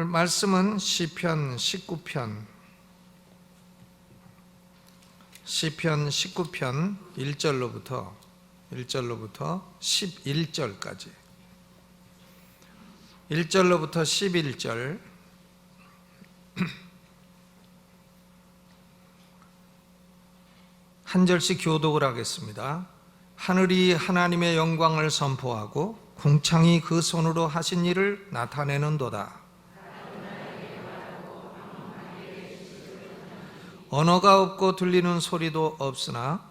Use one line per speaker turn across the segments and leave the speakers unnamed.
오늘 말씀은 시편 19편 1절로부터 11절까지 1절로부터 11절 한 절씩 교독을 하겠습니다. 하늘이 하나님의 영광을 선포하고 궁창이 그 손으로 하신 일을 나타내는도다. 언어가 없고 들리는 소리도 없으나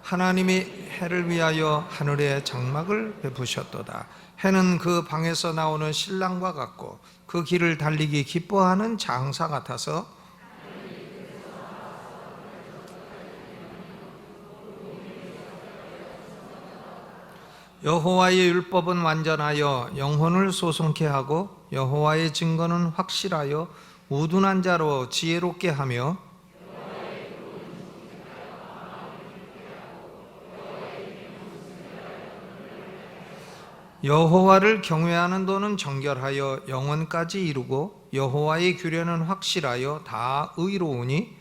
하나님이 해를 위하여 하늘에 장막을 베푸셨도다. 해는 그 방에서 나오는 신랑과 같고 그 길을 달리기 기뻐하는 장사 같아서 여호와의 율법은 완전하여 영혼을 소송케 하고 여호와의 증거는 확실하여 우둔한 자로 지혜롭게 하며 여호와를 경외하는 도는 정결하여 영원까지 이루고 여호와의 규례는 확실하여 다 의로우니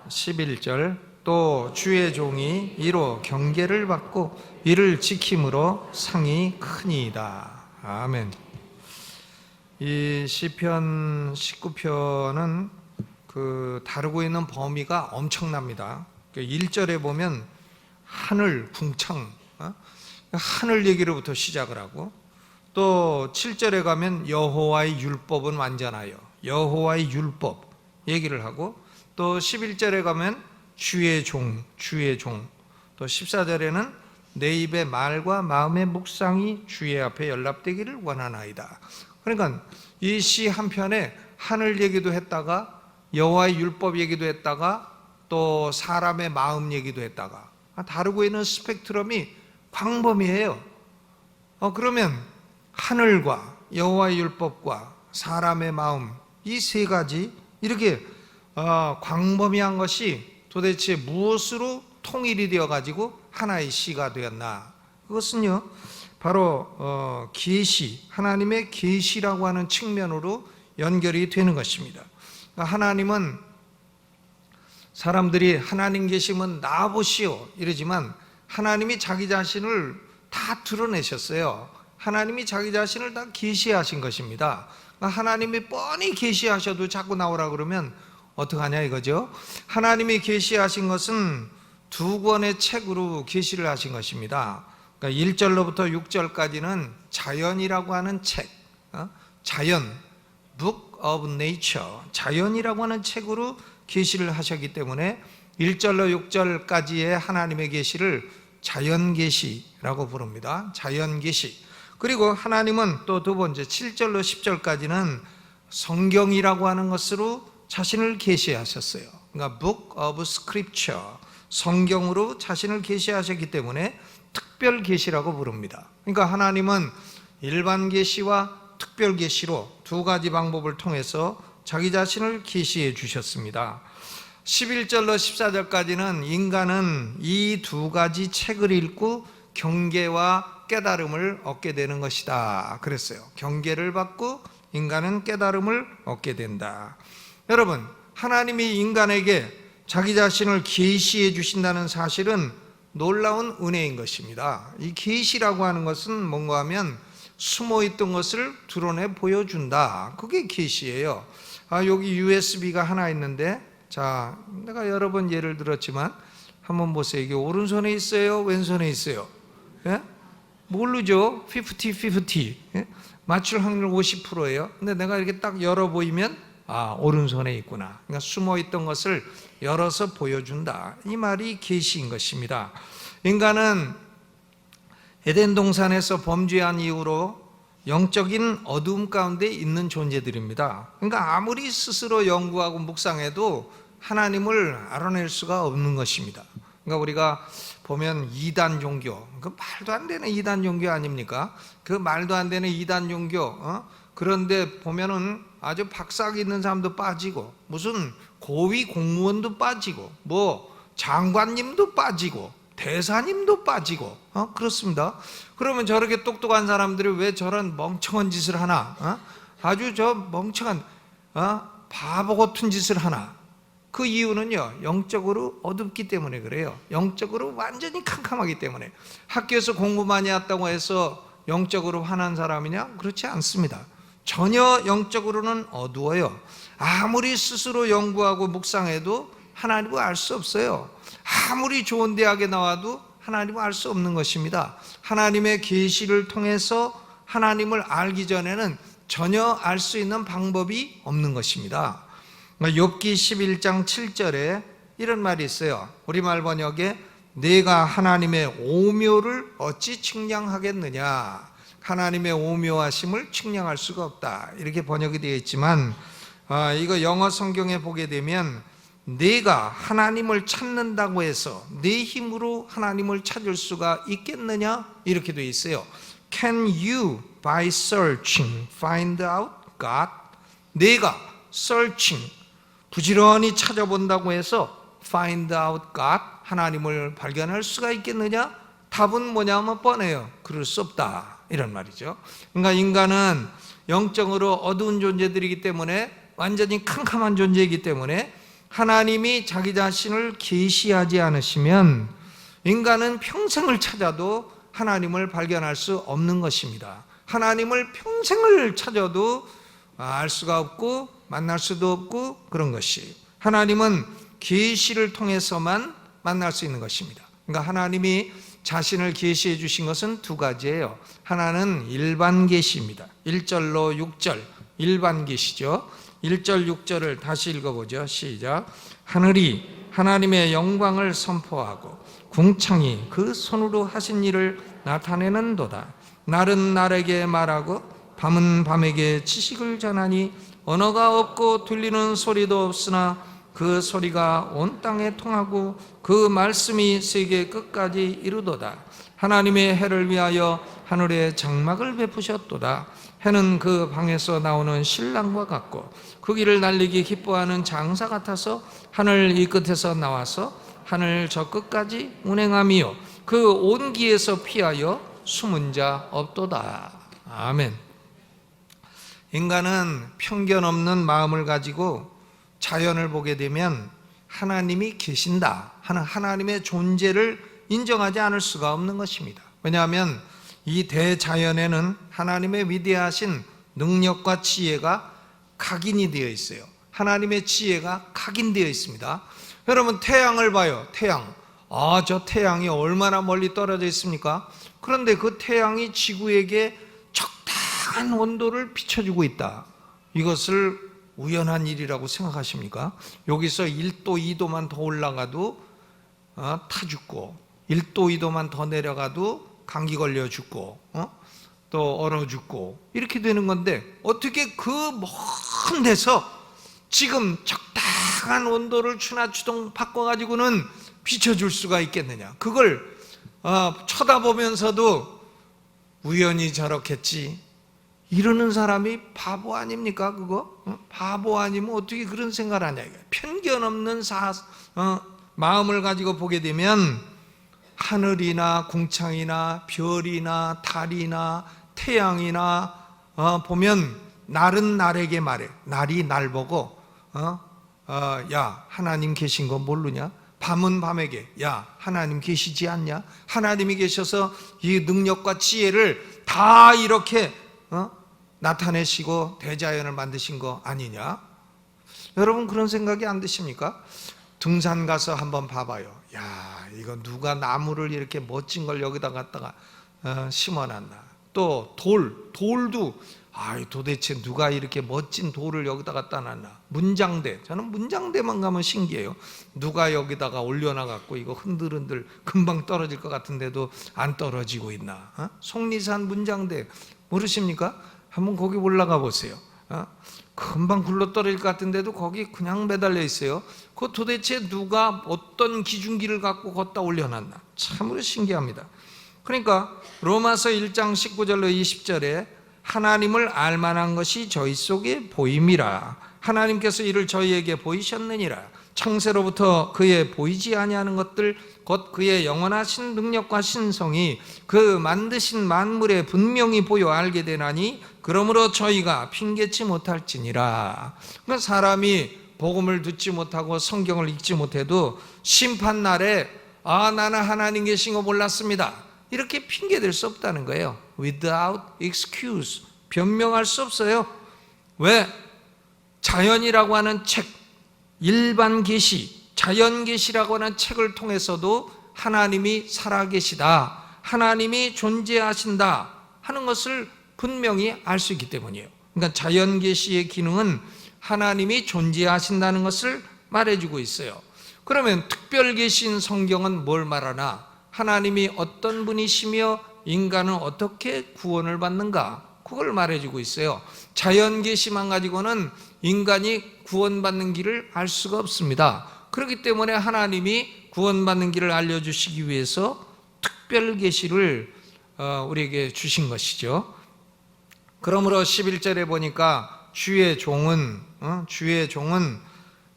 11절 또 주의 종이 이로 경계를 받고 이를 지킴으로 상이 크니이다. 아멘. 이 시편 19편은 다루고 있는 범위가 엄청납니다. 1절에 보면 하늘, 궁창, 하늘 얘기로부터 시작을 하고 또 7절에 가면 여호와의 율법은 완전하여 여호와의 율법 얘기를 하고 또 11절에 가면 주의 종, 또 14절에는 내 입의 말과 마음의 묵상이 주의 앞에 연락되기를 원하나이다. 그러니까 이 시 한편에 하늘 얘기도 했다가 여호와의 율법 얘기도 했다가 또 사람의 마음 얘기도 했다가 다루고 있는 스펙트럼이 광범위해요. 그러면 하늘과 여호와의 율법과 사람의 마음 이 세 가지 이렇게 광범위한 것이 도대체 무엇으로 통일이 되어 가지고 하나의 시가 되었나? 그것은요 바로 계시, 하나님의 계시라고 하는 측면으로 연결이 되는 것입니다. 하나님은 사람들이 하나님 계시면 나보시오 이러지만 하나님이 자기 자신을 다 드러내셨어요. 하나님이 자기 자신을 다 계시하신 것입니다. 하나님이 뻔히 계시하셔도 자꾸 나오라 그러면 어떡하냐 이거죠. 하나님이 계시하신 것은 두 권의 책으로 계시를 하신 것입니다. 그러니까 1절로부터 6절까지는 자연이라고 하는 책, 자연, Book of Nature, 자연이라고 하는 책으로 계시를 하셨기 때문에 1절로 6절까지의 하나님의 계시를 자연계시라고 부릅니다. 자연계시. 그리고 하나님은 또 두 번째 7절로 10절까지는 성경이라고 하는 것으로 자신을 계시하셨어요. 그러니까 Book of Scripture, 성경으로 자신을 계시하셨기 때문에 특별 계시라고 부릅니다. 그러니까 하나님은 일반 계시와 특별 계시로 두 가지 방법을 통해서 자기 자신을 계시해 주셨습니다. 11절로 14절까지는 인간은 이 두 가지 책을 읽고 경계와 깨달음을 얻게 되는 것이다 그랬어요. 경계를 받고 인간은 깨달음을 얻게 된다. 여러분, 하나님이 인간에게 자기 자신을 계시해 주신다는 사실은 놀라운 은혜인 것입니다. 이 계시라고 하는 것은 뭔가 하면 숨어있던 것을 드러내 보여준다. 그게 계시예요. 여기 USB가 하나 있는데, 자, 내가 여러 번 예를 들었지만 한번 보세요. 이게 오른손에 있어요? 왼손에 있어요? 예? 모르죠? 50-50. 예? 맞출 확률 50%예요. 근데 내가 이렇게 딱 열어 보이면 오른손에 있구나. 그러니까 숨어있던 것을 열어서 보여준다. 이 말이 계시인 것입니다. 인간은 에덴 동산에서 범죄한 이후로 영적인 어두움 가운데 있는 존재들입니다. 그러니까 아무리 스스로 연구하고 묵상해도 하나님을 알아낼 수가 없는 것입니다. 그러니까 우리가 보면 이단 종교, 그 말도 안 되는 이단 종교 아닙니까? 그 말도 안 되는 이단 종교, 그런데 보면은 아주 박사가 있는 사람도 빠지고 무슨 고위 공무원도 빠지고 뭐 장관님도 빠지고 대사님도 빠지고 그렇습니다. 그러면 저렇게 똑똑한 사람들이 왜 저런 멍청한 짓을 하나? 아주 저 멍청한 바보 같은 짓을 하나? 그 이유는요, 영적으로 어둡기 때문에 그래요. 영적으로 완전히 캄캄하기 때문에. 학교에서 공부 많이 했다고 해서 영적으로 환한 사람이냐? 그렇지 않습니다. 전혀 영적으로는 어두워요. 아무리 스스로 연구하고 묵상해도 하나님을 알 수 없어요. 아무리 좋은 대학에 나와도 하나님을 알 수 없는 것입니다. 하나님의 계시를 통해서 하나님을 알기 전에는 전혀 알 수 있는 방법이 없는 것입니다. 욥기 11장 7절에 이런 말이 있어요. 우리말 번역에 내가 하나님의 오묘를 어찌 측량하겠느냐, 하나님의 오묘하심을 측량할 수가 없다, 이렇게 번역이 되어 있지만 이거 영어 성경에 보게 되면 내가 하나님을 찾는다고 해서 내 힘으로 하나님을 찾을 수가 있겠느냐, 이렇게 되어 있어요. Can you by searching find out God? 내가 searching, 부지런히 찾아본다고 해서 find out God, 하나님을 발견할 수가 있겠느냐? 답은 뭐냐면 뻔해요. 그럴 수 없다, 이런 말이죠. 그러니까 인간은 영적으로 어두운 존재들이기 때문에, 완전히 캄캄한 존재이기 때문에 하나님이 자기 자신을 계시하지 않으시면 인간은 평생을 찾아도 하나님을 발견할 수 없는 것입니다. 하나님을 평생을 찾아도 알 수가 없고 만날 수도 없고 그런 것이, 하나님은 계시를 통해서만 만날 수 있는 것입니다. 그러니까 하나님이 자신을 계시해 주신 것은 두 가지예요. 하나는 일반 계시입니다. 1절로 6절 일반 계시죠. 1절 6절을 다시 읽어보죠. 시작. 하늘이 하나님의 영광을 선포하고 궁창이 그 손으로 하신 일을 나타내는도다. 날은 날에게 말하고 밤은 밤에게 지식을 전하니 언어가 없고 들리는 소리도 없으나 그 소리가 온 땅에 통하고 그 말씀이 세계 끝까지 이루도다. 하나님의 해를 위하여 하늘에 장막을 베푸셨도다. 해는 그 방에서 나오는 신랑과 같고 그 길을 날리기 기뻐하는 장사 같아서 하늘 이 끝에서 나와서 하늘 저 끝까지 운행하며 그 온기에서 피하여 숨은 자 없도다. 아멘. 인간은 편견 없는 마음을 가지고 자연을 보게 되면 하나님이 계신다 하는 하나님의 존재를 인정하지 않을 수가 없는 것입니다. 왜냐하면 이 대자연에는 하나님의 위대하신 능력과 지혜가 각인이 되어 있어요. 하나님의 지혜가 각인되어 있습니다. 여러분, 태양을 봐요. 태양. 저 태양이 얼마나 멀리 떨어져 있습니까? 그런데 그 태양이 지구에게 적당한 온도를 비춰주고 있다. 이것을 우연한 일이라고 생각하십니까? 여기서 1도, 2도만 더 올라가도 타 죽고, 1도, 2도만 더 내려가도 감기 걸려 죽고, 또 얼어 죽고, 이렇게 되는 건데 어떻게 그 먼 데서 지금 적당한 온도를 추나추동 바꿔가지고는 비춰줄 수가 있겠느냐? 그걸 쳐다보면서도 우연히 저렇겠지 이러는 사람이 바보 아닙니까? 그거? 바보 아니면 어떻게 그런 생각을 하냐? 편견 없는 마음을 가지고 보게 되면 하늘이나 궁창이나 별이나 달이나 태양이나 보면 날은 날에게 말해. 날이 날 보고 야, 하나님 계신 거 모르냐? 밤은 밤에게 야, 하나님 계시지 않냐? 하나님이 계셔서 이 능력과 지혜를 다 이렇게 나타내시고 대자연을 만드신 거 아니냐? 여러분, 그런 생각이 안 드십니까? 등산 가서 한번 봐봐요. 야, 이거 누가 나무를 이렇게 멋진 걸 여기다 갖다가 심어놨나? 또 돌도 도대체 누가 이렇게 멋진 돌을 여기다 갖다 놨나? 문장대, 저는 문장대만 가면 신기해요. 누가 여기다가 올려놔갖고 이거 흔들흔들 금방 떨어질 것 같은데도 안 떨어지고 있나? 속리산 문장대 모르십니까? 한번 거기 올라가 보세요. 금방 굴러 떨어질 것 같은데도 거기 그냥 매달려 있어요. 그 도대체 누가 어떤 기준기를 갖고 걷다 올려놨나? 참으로 신기합니다. 그러니까 로마서 1장 19절로 20절에 하나님을 알만한 것이 저희 속에 보임이라. 하나님께서 이를 저희에게 보이셨느니라. 창세로부터 그의 보이지 아니하는 것들 곧 그의 영원하신 능력과 신성이 그 만드신 만물에 분명히 보여 알게 되나니 그러므로 저희가 핑계치 못할지니라. 그러니까 사람이 복음을 듣지 못하고 성경을 읽지 못해도 심판날에 나는 하나님 계신 거 몰랐습니다, 이렇게 핑계댈 수 없다는 거예요. Without excuse, 변명할 수 없어요. 왜? 자연이라고 하는 책, 일반 계시, 자연 계시라고 하는 책을 통해서도 하나님이 살아계시다, 하나님이 존재하신다 하는 것을 분명히 알 수 있기 때문이에요. 그러니까 자연 계시의 기능은 하나님이 존재하신다는 것을 말해주고 있어요. 그러면 특별 계시인 성경은 뭘 말하나? 하나님이 어떤 분이시며 인간은 어떻게 구원을 받는가, 그걸 말해주고 있어요. 자연 계시만 가지고는 인간이 구원받는 길을 알 수가 없습니다. 그렇기 때문에 하나님이 구원받는 길을 알려주시기 위해서 특별 계시를 우리에게 주신 것이죠. 그러므로 11절에 보니까 주의 종은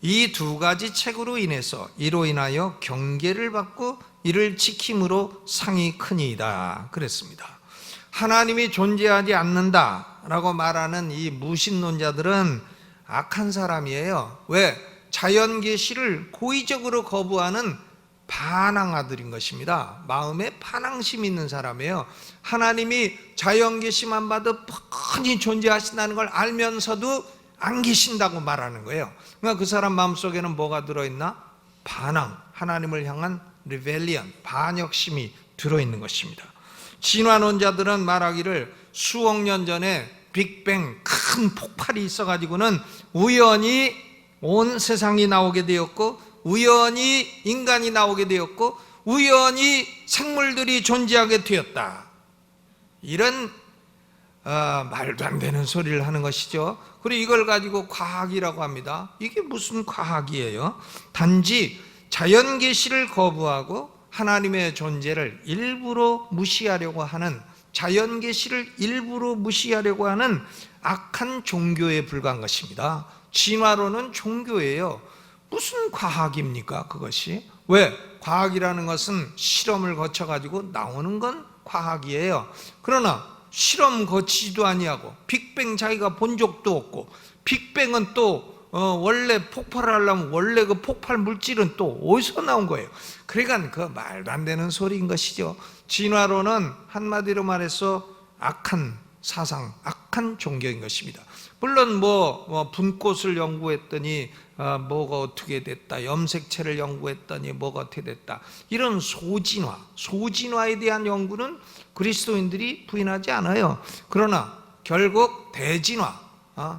이 두 가지 책으로 인해서 이로 인하여 경계를 받고 이를 지킴으로 상이 크니이다 그랬습니다. 하나님이 존재하지 않는다라고 말하는 이 무신론자들은 악한 사람이에요. 왜? 자연 계시를 고의적으로 거부하는 반항아들인 것입니다. 마음에 반항심이 있는 사람이에요. 하나님이 자연 계시만 봐도 뻔히 존재하신다는 걸 알면서도 안 계신다고 말하는 거예요. 그러니까 그 사람 마음속에는 뭐가 들어있나? 반항, 하나님을 향한 리벨리언, 반역심이 들어있는 것입니다. 진화론자들은 말하기를 수억 년 전에 빅뱅 큰 폭발이 있어가지고는 우연히 온 세상이 나오게 되었고, 우연히 인간이 나오게 되었고, 우연히 생물들이 존재하게 되었다, 이런 말도 안 되는 소리를 하는 것이죠. 그리고 이걸 가지고 과학이라고 합니다. 이게 무슨 과학이에요? 단지 자연 계시를 거부하고 하나님의 존재를 일부러 무시하려고 하는, 자연 계시를 일부러 무시하려고 하는 악한 종교에 불과한 것입니다. 진화론은 종교예요. 무슨 과학입니까 그것이? 왜? 과학이라는 것은 실험을 거쳐가지고 나오는 건 과학이에요. 그러나 실험 거치지도 아니하고 빅뱅 자기가 본 적도 없고, 빅뱅은 또 원래 폭발을 하려면 원래 그 폭발 물질은 또 어디서 나온 거예요? 그러니까 그 말도 안 되는 소리인 것이죠. 진화론은 한마디로 말해서 악한 사상, 악한 종교인 것입니다. 물론 분꽃을 연구했더니 뭐가 어떻게 됐다, 염색체를 연구했더니 뭐가 어떻게 됐다, 이런 소진화에 대한 연구는 그리스도인들이 부인하지 않아요. 그러나 결국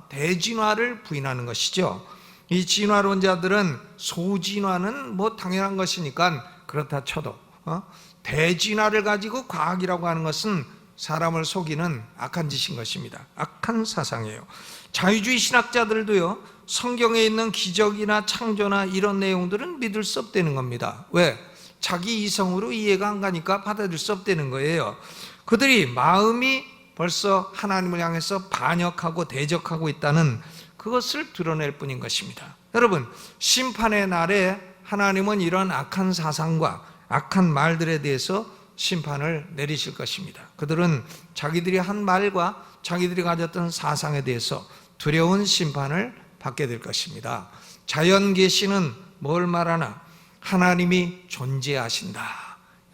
대진화를 부인하는 것이죠. 이 진화론자들은 소진화는 당연한 것이니까 그렇다 쳐도 대진화를 가지고 과학이라고 하는 것은 사람을 속이는 악한 짓인 것입니다. 악한 사상이에요. 자유주의 신학자들도요, 성경에 있는 기적이나 창조나 이런 내용들은 믿을 수 없다는 겁니다. 왜? 자기 이성으로 이해가 안 가니까 받아들일 수 없다는 거예요. 그들이 마음이 벌써 하나님을 향해서 반역하고 대적하고 있다는 그것을 드러낼 뿐인 것입니다. 여러분, 심판의 날에 하나님은 이런 악한 사상과 악한 말들에 대해서 심판을 내리실 것입니다. 그들은 자기들이 한 말과 자기들이 가졌던 사상에 대해서 두려운 심판을 받게 될 것입니다. 자연 계시는 뭘 말하나? 하나님이 존재하신다.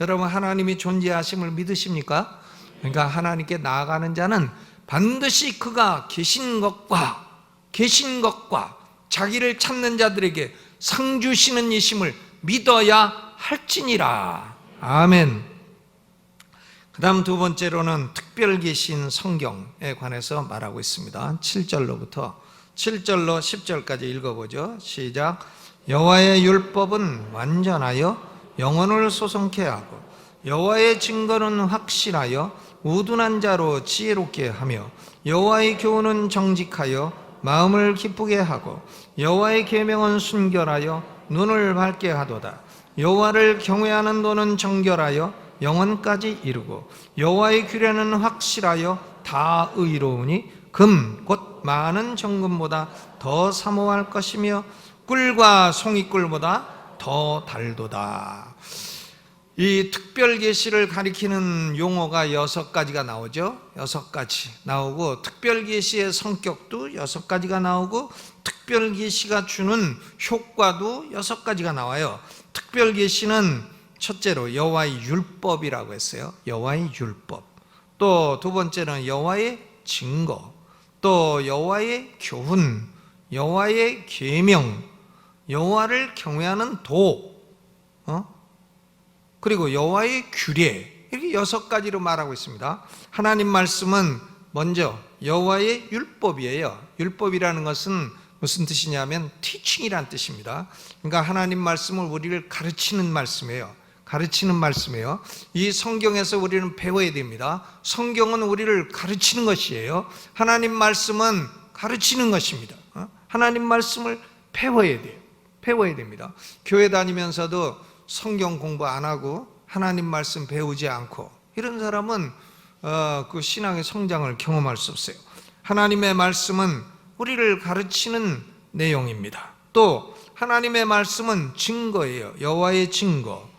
여러분, 하나님이 존재하심을 믿으십니까? 그러니까 하나님께 나아가는 자는 반드시 그가 계신 것과 자기를 찾는 자들에게 상 주시는 이심을 믿어야 할지니라. 아멘. 그 다음 두 번째로는 특별 계신 성경에 관해서 말하고 있습니다. 7절로 10절까지 읽어보죠. 시작. 여호와의 율법은 완전하여 영혼을 소성케 하고 여호와의 증거는 확실하여 우둔한 자로 지혜롭게 하며 여호와의 교훈은 정직하여 마음을 기쁘게 하고 여호와의 계명은 순결하여 눈을 밝게 하도다. 여호와를 경외하는 도는 정결하여 영혼까지 이루고 여호와의 규례는 확실하여 다 의로우니 금 곧 많은 정금보다 더 사모할 것이며 꿀과 송이꿀보다 더 달도다. 이 특별 계시를 가리키는 용어가 6가지가 나오죠. 6가지 나오고, 특별 계시의 성격도 6가지가 나오고, 특별 계시가 주는 효과도 6가지가 나와요. 특별 계시는 첫째로 여호와의 율법이라고 했어요. 여호와의 율법. 또 두 번째는 여호와의 증거, 또 여호와의 교훈, 여호와의 계명, 여호와를 경외하는 도, 그리고 여호와의 규례, 이렇게 6가지로 말하고 있습니다. 하나님 말씀은 먼저 여호와의 율법이에요. 율법이라는 것은 무슨 뜻이냐면 teaching이란 뜻입니다. 그러니까 하나님 말씀을 우리를 가르치는 말씀이에요. 가르치는 말씀이에요. 이 성경에서 우리는 배워야 됩니다. 성경은 우리를 가르치는 것이에요. 하나님 말씀은 가르치는 것입니다. 하나님 말씀을 배워야 돼요. 배워야 됩니다. 교회 다니면서도 성경 공부 안 하고 하나님 말씀 배우지 않고 이런 사람은 그 신앙의 성장을 경험할 수 없어요. 하나님의 말씀은 우리를 가르치는 내용입니다. 또 하나님의 말씀은 증거예요. 여호와의 증거.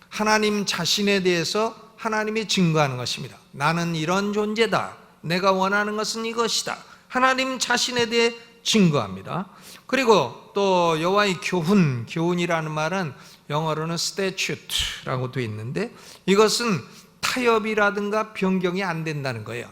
하나님 자신에 대해서 하나님이 증거하는 것입니다. 나는 이런 존재다. 내가 원하는 것은 이것이다. 하나님 자신에 대해 증거합니다. 그리고 또 여호와의 교훈, 교훈이라는 말은 영어로는 statute라고 되어 있는데, 이것은 타협이라든가 변경이 안 된다는 거예요.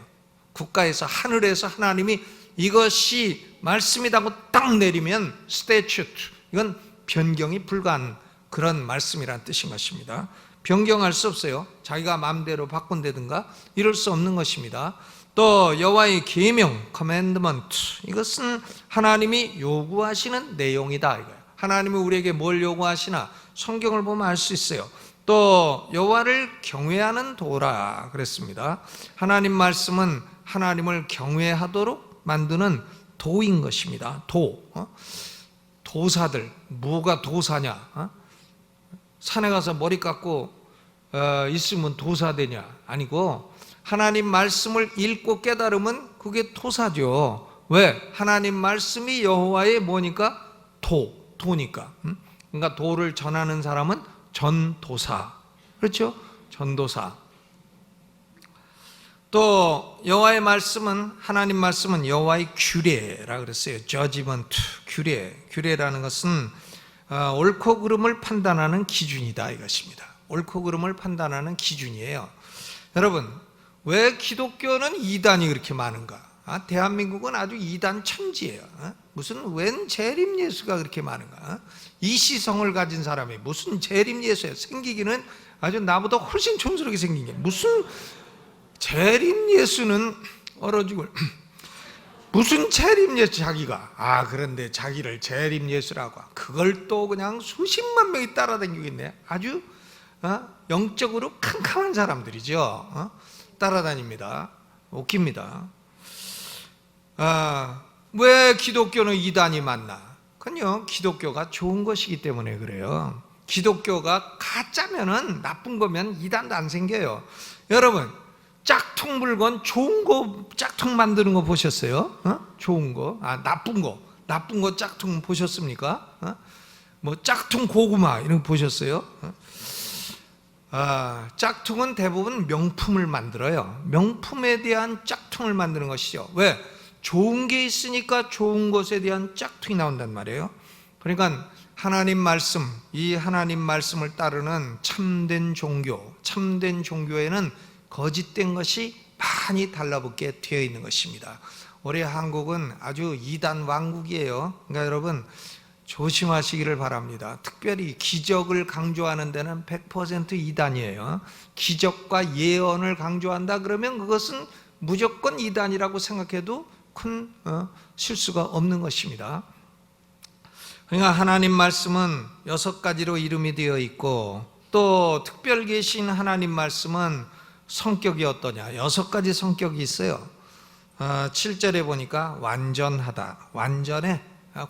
국가에서, 하늘에서 하나님이 이것이 말씀이라고 딱 내리면 statute, 이건 변경이 불가한 그런 말씀이라는 뜻인 것입니다. 변경할 수 없어요. 자기가 마음대로 바꾼다든가 이럴 수 없는 것입니다. 또 여호와의 계명, commandment, 이것은 하나님이 요구하시는 내용이다 이거예요. 하나님이 우리에게 뭘 요구하시나 성경을 보면 알 수 있어요. 또 여호와를 경외하는 도라 그랬습니다. 하나님 말씀은 하나님을 경외하도록 만드는 도인 것입니다. 도. 도사들, 뭐가 도사냐? 산에 가서 머리 깎고 있으면 도사 되냐? 아니고, 하나님 말씀을 읽고 깨달으면 그게 도사죠. 왜? 하나님 말씀이 여호와의 뭐니까? 도니까. 그러니까 도를 전하는 사람은 전도사. 그렇죠? 전도사. 또 여호와의 말씀은, 하나님 말씀은 여호와의 규례라 그랬어요. judgment, 규례라는 것은 옳고 그름을 판단하는 기준이다 이것입니다. 옳고 그름을 판단하는 기준이에요. 여러분, 왜 기독교는 이단이 그렇게 많은가? 대한민국은 아주 이단 천지예요. 무슨 웬 재림 예수가 그렇게 많은가? 이시성을 가진 사람이 무슨 재림 예수야? 생기기는 아주 나보다 훨씬 촌스럽게 생긴 게, 무슨 재림 예수는 얼어 죽을 무슨 재림 예수 자기가. 그런데 자기를 재림 예수라고, 그걸 또 그냥 수십만 명이 따라다니고 있네. 아주 영적으로 캄캄한 사람들이죠. 따라다닙니다. 웃깁니다. 왜 기독교는 이단이 많나? 그건요, 기독교가 좋은 것이기 때문에 그래요. 기독교가 가짜면은, 나쁜 거면 이단도 안 생겨요. 여러분, 짝퉁 물건, 좋은 거 짝퉁 만드는 거 보셨어요? 좋은 거, 나쁜 거 짝퉁 보셨습니까? 뭐 짝퉁 고구마 이런 거 보셨어요? 짝퉁은 대부분 명품을 만들어요. 명품에 대한 짝퉁을 만드는 것이죠. 왜? 좋은 게 있으니까 좋은 것에 대한 짝퉁이 나온단 말이에요. 그러니까 하나님 말씀, 이 하나님 말씀을 따르는 참된 종교에는 거짓된 것이 많이 달라붙게 되어 있는 것입니다. 올해 한국은 아주 이단 왕국이에요. 그러니까 여러분 조심하시기를 바랍니다. 특별히 기적을 강조하는 데는 100% 이단이에요. 기적과 예언을 강조한다 그러면 그것은 무조건 이단이라고 생각해도 큰 실수가 없는 것입니다. 그러니까 하나님 말씀은 6가지로 이름이 되어 있고, 또 특별 계신 하나님 말씀은 성격이 어떠냐? 6가지 성격이 있어요. 7절에 보니까 완전하다, 완전해.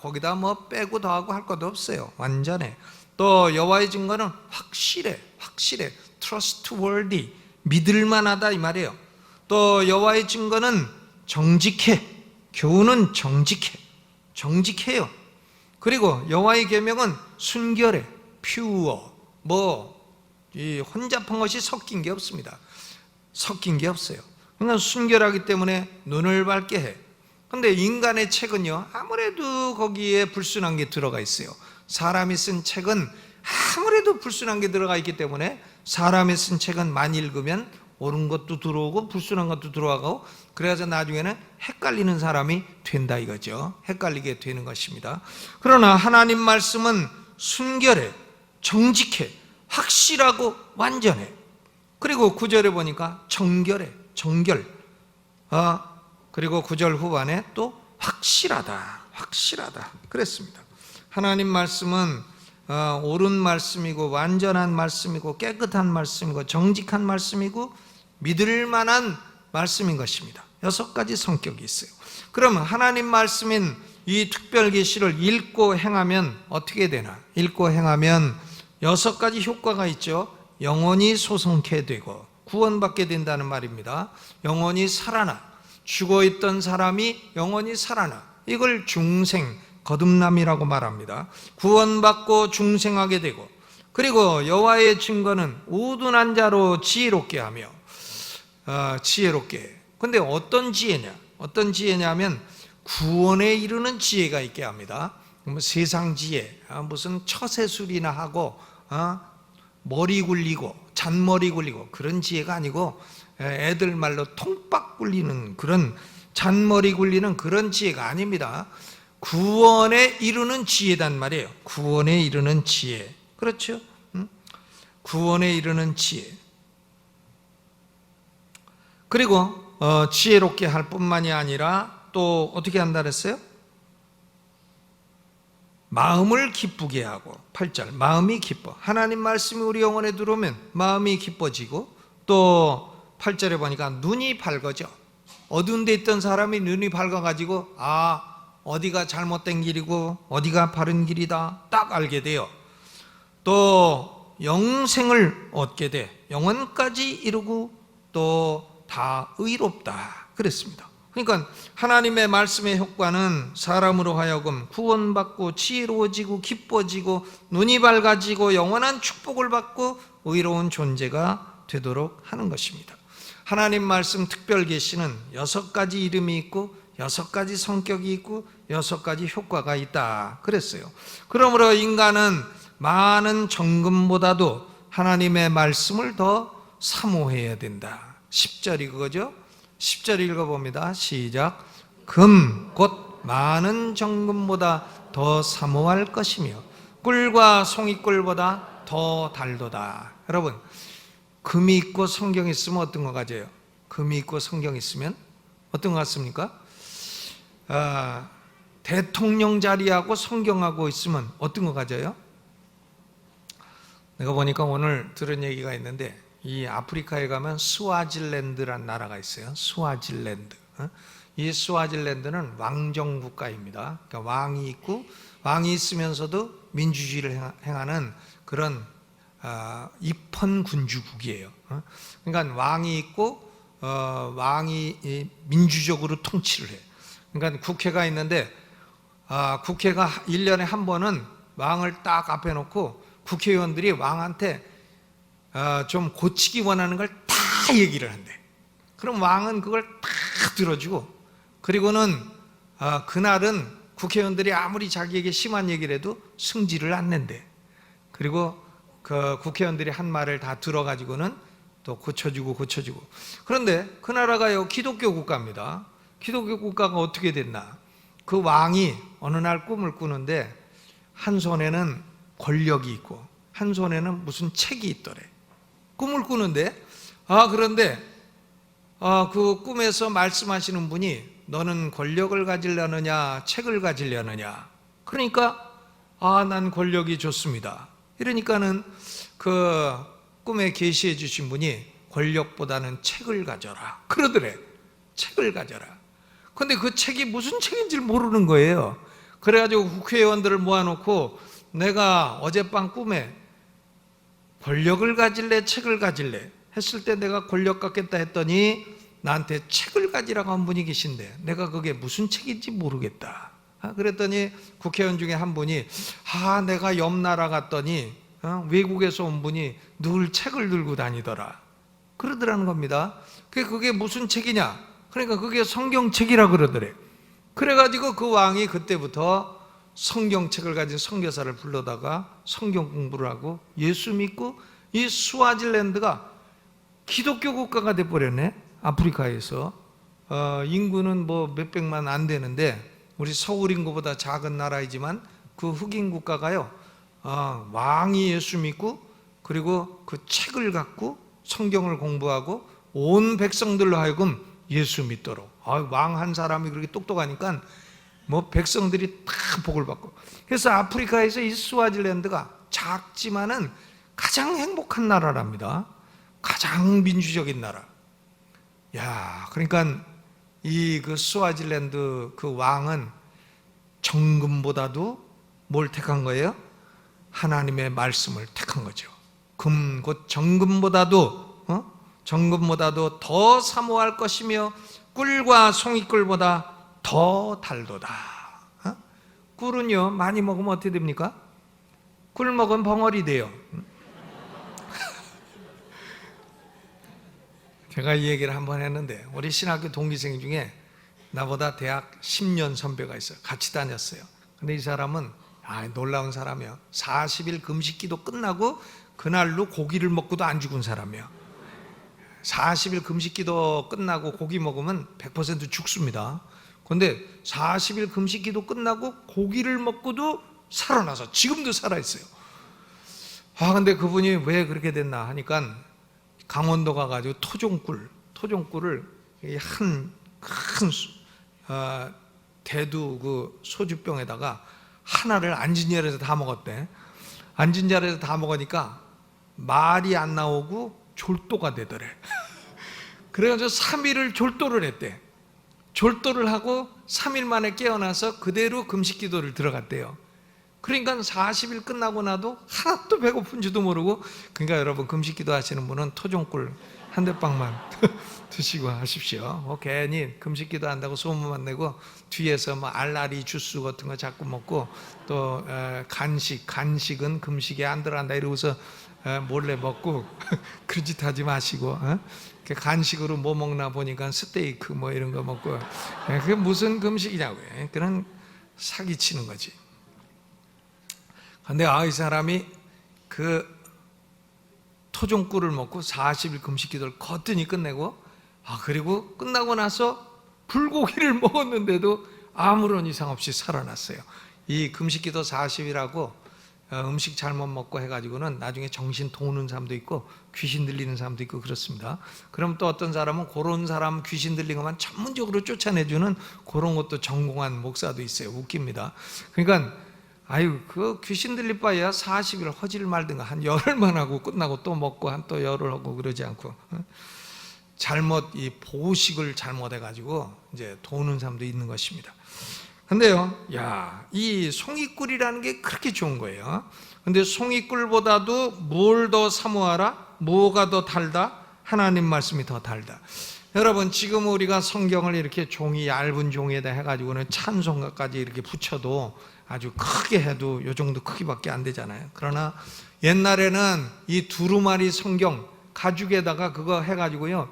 거기다 뭐 빼고 더하고 할 것도 없어요. 완전해. 또 여호와의 증거는 확실해, trustworthy, 믿을만하다 이 말이에요. 또 여호와의 증거는 정직해. 교훈은 정직해요. 그리고 여호와의 계명은 순결해, 퓨어. 이 혼잡한 것이 섞인 게 없습니다. 섞인 게 없어요. 그러니까 순결하기 때문에 눈을 밝게 해. 근데 인간의 책은요, 아무래도 거기에 불순한 게 들어가 있어요. 사람이 쓴 책은 아무래도 불순한 게 들어가 있기 때문에 사람이 쓴 책은 많이 읽으면 옳은 것도 들어오고 불순한 것도 들어가고, 그래서 나중에는 헷갈리는 사람이 된다 이거죠. 헷갈리게 되는 것입니다. 그러나 하나님 말씀은 순결해, 정직해, 확실하고 완전해. 그리고 9절에 보니까 정결해, 정결. 그리고 9절 후반에 또 확실하다 그랬습니다. 하나님 말씀은 옳은 말씀이고 완전한 말씀이고 깨끗한 말씀이고 정직한 말씀이고 믿을 만한 말씀인 것입니다. 6가지 성격이 있어요. 그러면 하나님 말씀인 이 특별 계시를 읽고 행하면 어떻게 되나? 읽고 행하면 6가지 효과가 있죠. 영원히 소성케 되고 구원받게 된다는 말입니다. 영원히 살아나, 죽어있던 사람이 영원히 살아나. 이걸 중생, 거듭남이라고 말합니다. 구원받고 중생하게 되고, 그리고 여호와의 증거는 우둔한 자로 지혜롭게 하며, 지혜롭게. 근데 어떤 지혜냐면 구원에 이르는 지혜가 있게 합니다. 세상 지혜, 무슨 처세술이나 하고 머리 굴리고 잔머리 굴리고 그런 지혜가 아니고, 애들 말로 통박 굴리는 그런 잔머리 굴리는 그런 지혜가 아닙니다. 구원에 이르는 지혜단 말이에요. 구원에 이르는 지혜. 그렇죠? 구원에 이르는 지혜. 그리고 지혜롭게 할 뿐만이 아니라 또 어떻게 한다 그랬어요? 마음을 기쁘게 하고. 8절 마음이 기뻐. 하나님 말씀이 우리 영혼에 들어오면 마음이 기뻐지고, 또 8절에 보니까 눈이 밝아져. 어두운 데 있던 사람이 눈이 밝아가지고 어디가 잘못된 길이고 어디가 바른 길이다 딱 알게 돼요. 또 영생을 얻게 돼. 영원까지 이루고 또 다 의롭다 그랬습니다. 그러니까 하나님의 말씀의 효과는 사람으로 하여금 구원받고 지혜로워지고 기뻐지고 눈이 밝아지고 영원한 축복을 받고 의로운 존재가 되도록 하는 것입니다. 하나님 말씀 특별 계시는 6가지 이름이 있고 6가지 성격이 있고 6가지 효과가 있다 그랬어요. 그러므로 인간은 많은 정금보다도 하나님의 말씀을 더 사모해야 된다. 10절이 그거죠. 10절 읽어봅니다. 시작. 금 곧 많은 정금보다 더 사모할 것이며 꿀과 송이꿀보다 더 달도다. 여러분, 금이 있고 성경이 있으면 어떤 거 가져요? 금이 있고 성경이 있으면 어떤 거 같습니까? 대통령 자리하고 성경하고 있으면 어떤 거 가져요? 내가 보니까 오늘 들은 얘기가 있는데, 이 아프리카에 가면 스와질랜드라는 나라가 있어요. 스와질랜드. 이 스와질랜드는 왕정 국가입니다. 그러니까 왕이 있고, 왕이 있으면서도 민주주의를 행하는 그런 입헌군주국이에요. 그러니까 왕이 있고 왕이 민주적으로 통치를 해. 그러니까 국회가 있는데 국회가 1년에 한 번은 왕을 딱 앞에 놓고 국회의원들이 왕한테 좀 고치기 원하는 걸 다 얘기를 한대. 그럼 왕은 그걸 다 들어주고, 그리고는 그날은 국회의원들이 아무리 자기에게 심한 얘기를 해도 승질을 안 낸대. 그리고 그 국회의원들이 한 말을 다 들어가지고는 또 고쳐주고. 그런데 그 나라가요, 기독교 국가입니다. 기독교 국가가 어떻게 됐나? 그 왕이 어느 날 꿈을 꾸는데 한 손에는 권력이 있고 한 손에는 무슨 책이 있더래. 꿈을 꾸는데 그런데 그 꿈에서 말씀하시는 분이 너는 권력을 가지려느냐 책을 가지려느냐. 그러니까 난 권력이 좋습니다. 이러니까는 그 꿈에 계시해 주신 분이 권력보다는 책을 가져라 그러더래. 책을 가져라. 근데 그 책이 무슨 책인지 모르는 거예요. 그래가지고 국회의원들을 모아놓고 내가 어젯밤 꿈에 권력을 가질래 책을 가질래 했을 때 내가 권력 갖겠다 했더니 나한테 책을 가지라고 한 분이 계신데 내가 그게 무슨 책인지 모르겠다. 그랬더니 국회의원 중에 한 분이 내가 옆 나라 갔더니 외국에서 온 분이 늘 책을 들고 다니더라 그러더라는 겁니다. 그게 무슨 책이냐? 그러니까 그게 성경책이라 그러더래. 그래가지고 그 왕이 그때부터 성경책을 가진 선교사를 불러다가 성경 공부를 하고 예수 믿고 이 스와질랜드가 기독교 국가가 돼버렸네. 아프리카에서 인구는 뭐 몇백만 안 되는데 우리 서울 인구보다 작은 나라이지만 그 흑인 국가가요, 왕이 예수 믿고 그리고 그 책을 갖고 성경을 공부하고 온 백성들로 하여금 예수 믿도록. 왕 한 사람이 그렇게 똑똑하니까 뭐 백성들이 다 복을 받고. 그래서 아프리카에서 이 스와질랜드가 작지만은 가장 행복한 나라랍니다. 가장 민주적인 나라. 그러니까 그 스와질랜드 그 왕은 정금보다도 뭘 택한 거예요? 하나님의 말씀을 택한 거죠. 금 곧 정금보다도 더 사모할 것이며 꿀과 송이꿀보다 더 달도다. 꿀은요 많이 먹으면 어떻게 됩니까? 꿀 먹으면 벙어리 돼요. 제가 이 얘기를 한번 했는데 우리 신학교 동기생 중에 나보다 대학 10년 선배가 있어요. 같이 다녔어요. 근데 이 사람은 놀라운 사람이에요. 40일 금식기도 끝나고 그날로 고기를 먹고도 안 죽은 사람이에요. 40일 금식기도 끝나고 고기 먹으면 100% 죽습니다. 그런데 40일 금식기도 끝나고 고기를 먹고도 살아나서 지금도 살아있어요. 근데 그분이 왜 그렇게 됐나 하니까 강원도 가가지고 토종꿀을 한 큰 대두 그 소주병에다가 하나를 앉은 자리에서 다 먹었대. 앉은 자리에서 다 먹으니까 말이 안 나오고 졸도가 되더래. 그래가지고 3일을 졸도를 했대. 졸도를 하고 3일 만에 깨어나서 그대로 금식기도를 들어갔대요. 그러니까 40일 끝나고 나도 하나도 배고픈지도 모르고. 그러니까 여러분 금식기도 하시는 분은 토종꿀 한 대빵만 드시고 하십시오. 괜히 금식기도 한다고 소문만 내고 뒤에서 뭐 알라리 주스 같은 거 자꾸 먹고 또 간식은 금식에 안 들어간다 이러고서 몰래 먹고 그런 짓 하지 마시고. 간식으로 뭐 먹나 보니까 스테이크 뭐 이런 거 먹고. 그게 무슨 금식이냐고요. 그런 사기치는 거지. 근데 이 사람이 그 토종꿀을 먹고 40일 금식기도를 거뜬히 끝내고 그리고 끝나고 나서 불고기를 먹었는데도 아무런 이상 없이 살아났어요. 이 금식기도 40일하고 음식 잘못 먹고 해가지고는 나중에 정신 도는 사람도 있고 귀신 들리는 사람도 있고 그렇습니다. 그럼 또 어떤 사람은 그런 사람 귀신 들린 것만 전문적으로 쫓아내주는 그런 것도 전공한 목사도 있어요. 웃깁니다. 그러니까 그 귀신 들릴 바에야 40일 허지를 말든가 한 열흘만 하고 끝나고 또 먹고 한 또 열흘 하고 그러지 않고 이 보식을 잘못해가지고 이제 도는 사람도 있는 것입니다. 근데요, 이 송이꿀이라는 게 그렇게 좋은 거예요. 근데 송이꿀보다도 뭘 더 사모하라? 뭐가 더 달다? 하나님 말씀이 더 달다. 여러분 지금 우리가 성경을 이렇게 얇은 종이에다 해가지고는 찬송가까지 이렇게 붙여도 아주 크게 해도 요 정도 크기밖에 안 되잖아요. 그러나 옛날에는 이 두루마리 성경 가죽에다가 그거 해가지고요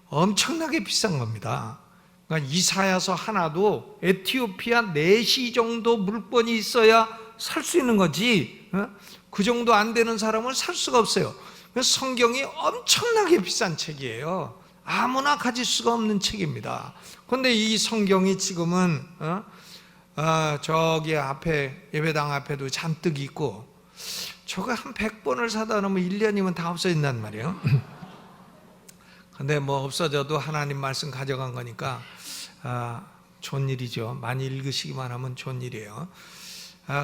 엄청나게 비싼 겁니다. 그러니까 이사야서 하나도 에티오피아 4시 정도 물건이 있어야 살 수 있는 거지. 그 정도 안 되는 사람은 살 수가 없어요. 성경이 엄청나게 비싼 책이에요. 아무나 가질 수가 없는 책입니다. 그런데 이 성경이 지금은 저기 앞에 예배당 앞에도 잔뜩 있고 저거 한 100번을 사다 놓으면 1년이면 다 없어진단 말이에요. 근데 뭐 없어져도 하나님 말씀 가져간 거니까 좋은 일이죠. 많이 읽으시기만 하면 좋은 일이에요.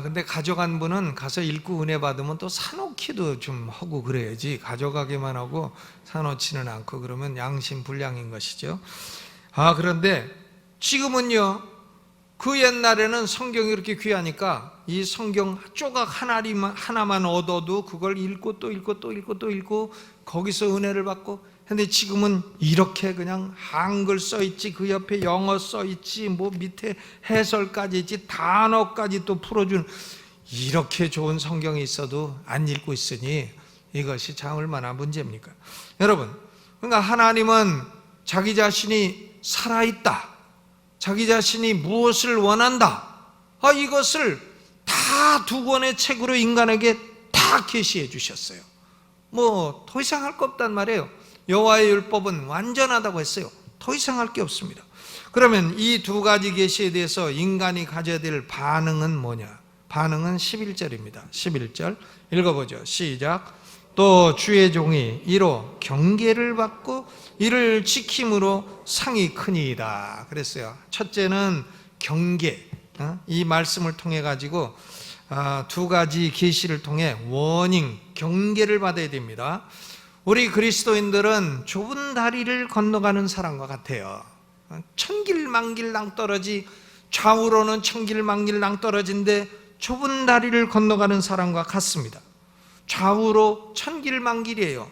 근데 가져간 분은 가서 읽고 은혜 받으면 또 사놓기도 좀 하고 그래야지 가져가기만 하고 사놓지는 않고 그러면 양심 불량인 것이죠. 그런데 지금은요 그 옛날에는 성경이 이렇게 귀하니까 이 성경 조각 하나만 얻어도 그걸 읽고 또 읽고 또 읽고 또 읽고 거기서 은혜를 받고 근데 지금은 이렇게 그냥 한글 써있지, 그 옆에 영어 써있지, 뭐 밑에 해설까지 있지, 단어까지 또 풀어주는 이렇게 좋은 성경이 있어도 안 읽고 있으니 이것이 참 얼마나 문제입니까? 여러분, 그러니까 하나님은 자기 자신이 살아있다, 자기 자신이 무엇을 원한다, 이것을 다 두 권의 책으로 인간에게 다 계시해 주셨어요. 뭐 더 이상 할 거 없단 말이에요. 여호와의 율법은 완전하다고 했어요. 더 이상 할 게 없습니다. 그러면 이 두 가지 계시에 대해서 인간이 가져야 될 반응은 뭐냐? 반응은 11절입니다. 11절 읽어보죠. 시작. 또 주의 종이 이로 경계를 받고 이를 지킴으로 상이 크니이다 그랬어요. 첫째는 경계, 이 말씀을 통해 가지고 두 가지 계시를 통해 워닝, 경계를 받아야 됩니다. 우리 그리스도인들은 좁은 다리를 건너가는 사람과 같아요. 천길만길 낭떠러지, 좌우로는 천길만길 낭떠러지인데 좁은 다리를 건너가는 사람과 같습니다. 좌우로 천길만길이에요.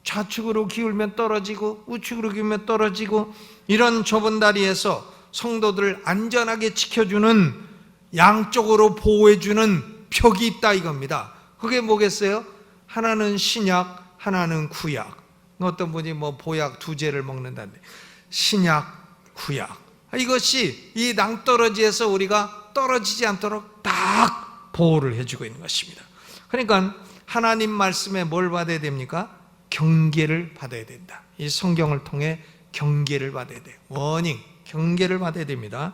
좌측으로 기울면 떨어지고 우측으로 기울면 떨어지고, 이런 좁은 다리에서 성도들을 안전하게 지켜주는, 양쪽으로 보호해주는 벽이 있다 이겁니다. 그게 뭐겠어요? 하나는 신약, 하나는 구약. 어떤 분이 뭐 보약 두제를 먹는다는데, 신약, 구약, 이것이 이 낭떠러지에서 우리가 떨어지지 않도록 딱 보호를 해주고 있는 것입니다. 그러니까 하나님 말씀에 뭘 받아야 됩니까? 경계를 받아야 된다. 이 성경을 통해 경계를 받아야 돼요. 워닝, 경계를 받아야 됩니다.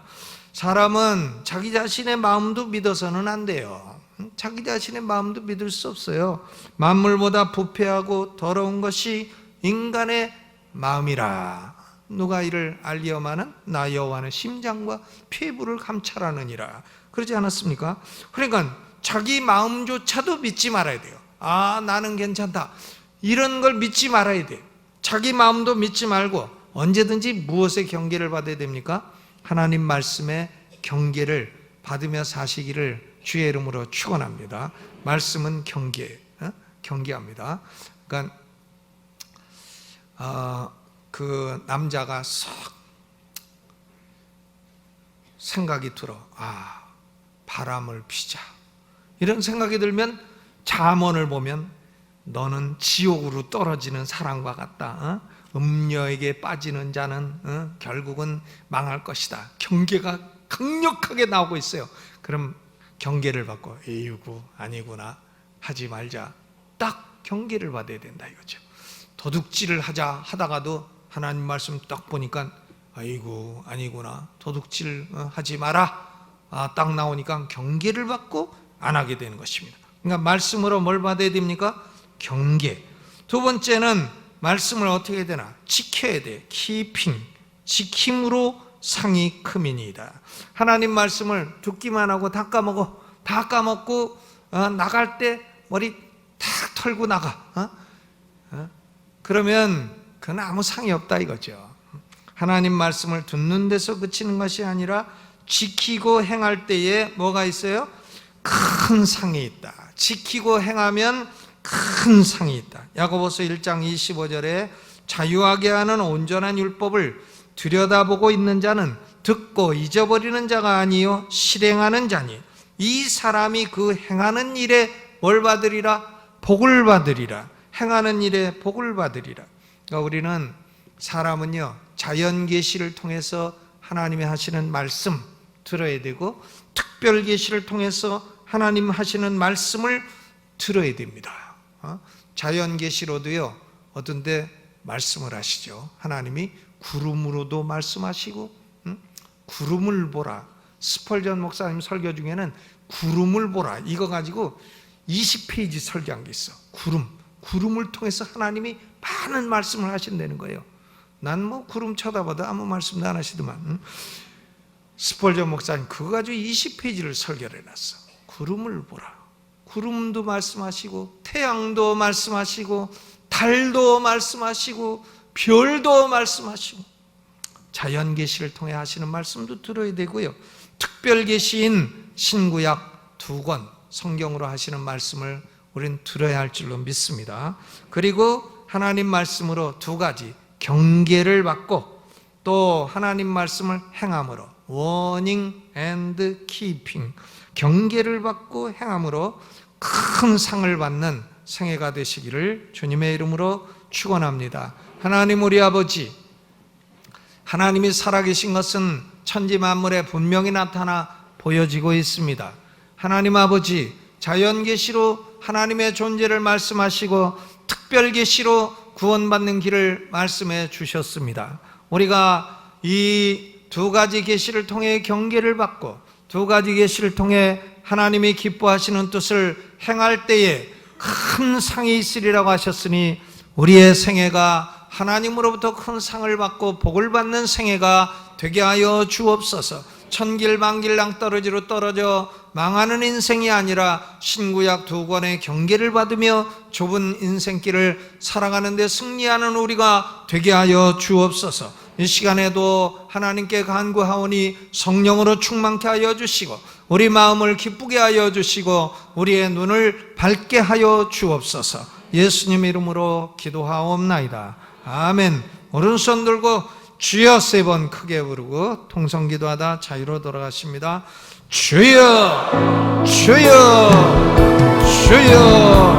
사람은 자기 자신의 마음도 믿어서는 안 돼요. 자기 자신의 마음도 믿을 수 없어요. 만물보다 부패하고 더러운 것이 인간의 마음이라. 누가 이를 알리어마는 나 여호와는 심장과 폐부를 감찰하느니라. 그러지 않았습니까? 그러니까 자기 마음조차도 믿지 말아야 돼요. 나는 괜찮다, 이런 걸 믿지 말아야 돼요. 자기 마음도 믿지 말고 언제든지 무엇의 경계를 받아야 됩니까? 하나님 말씀의 경계를 받으며 사시기를 주의 이름으로 축원합니다. 말씀은 경계합니다. 그러니까 그 남자가 썩 생각이 들어, 바람을 피자, 이런 생각이 들면 잠언을 보면 너는 지옥으로 떨어지는 사람과 같다, 음녀에게 빠지는 자는 결국은 망할 것이다, 경계가 강력하게 나오고 있어요. 그럼 경계를 받고 에이구 아니구나 하지 말자, 딱 경계를 받아야 된다 이거죠. 도둑질을 하다가도 하나님 말씀 딱 보니까 아이고 아니구나, 도둑질 하지 마라, 딱 나오니까 경계를 받고 안 하게 되는 것입니다. 그러니까 말씀으로 뭘 받아야 됩니까? 경계. 두 번째는 말씀을 어떻게 해야 되나? 지켜야 돼. 키핑, 지킴으로 상이 크미니이다. 하나님 말씀을 듣기만 하고 다 까먹고 나갈 때 머리 탁 털고 나가, 그러면 그건 아무 상이 없다 이거죠. 하나님 말씀을 듣는 데서 그치는 것이 아니라 지키고 행할 때에 뭐가 있어요? 큰 상이 있다. 지키고 행하면 큰 상이 있다. 야고보서 1장 25절에 자유하게 하는 온전한 율법을 들여다보고 있는 자는 듣고 잊어버리는 자가 아니요 실행하는 자니 이 사람이 그 행하는 일에 뭘 받으리라? 복을 받으리라. 행하는 일에 복을 받으리라. 그러니까 우리는 사람은요 자연 계시를 통해서 하나님이 하시는 말씀 들어야 되고, 특별 계시를 통해서 하나님 하시는 말씀을 들어야 됩니다. 자연 계시로도요 어떤 데 말씀을 하시죠. 하나님이 구름으로도 말씀하시고, 구름을 보라. 스펄전 목사님 설교 중에는 구름을 보라 이거 가지고 20페이지 설교한 게 있어. 구름을 통해서 하나님이 많은 말씀을 하신다는 거예요. 난 뭐 구름 쳐다봐도 아무 말씀도 안 하시더만, 스펄전 목사님 그거 가지고 20페이지를 설교를 해놨어. 구름을 보라. 구름도 말씀하시고 태양도 말씀하시고 달도 말씀하시고 별도 말씀하시고, 자연 계시를 통해 하시는 말씀도 들어야 되고요, 특별 계시인 신구약 2권 성경으로 하시는 말씀을 우리는 들어야 할 줄로 믿습니다. 그리고 하나님 말씀으로 두 가지, 경계를 받고 또 하나님 말씀을 행함으로, 워닝 앤드 키핑, 경계를 받고 행함으로 큰 상을 받는 생애가 되시기를 주님의 이름으로 축원합니다. 하나님 우리 아버지, 하나님이 살아계신 것은 천지 만물에 분명히 나타나 보여지고 있습니다. 하나님 아버지, 자연 계시로 하나님의 존재를 말씀하시고 특별 계시로 구원받는 길을 말씀해 주셨습니다. 우리가 이 두 가지 계시를 통해 경계를 받고 두 가지 계시를 통해 하나님이 기뻐하시는 뜻을 행할 때에 큰 상이 있으리라고 하셨으니 우리의 생애가 하나님으로부터 큰 상을 받고 복을 받는 생애가 되게 하여 주옵소서. 천길만길 낭떠러지로 떨어져 망하는 인생이 아니라 신구약 두 권의 경계를 받으며 좁은 인생길을 살아가는 데 승리하는 우리가 되게 하여 주옵소서. 이 시간에도 하나님께 간구하오니 성령으로 충만케 하여 주시고 우리 마음을 기쁘게 하여 주시고 우리의 눈을 밝게 하여 주옵소서. 예수님 이름으로 기도하옵나이다. 아멘. 오른손 들고 주여 세 번 크게 부르고 통성기도하다 자유로 돌아가십니다. 주여 주여 주여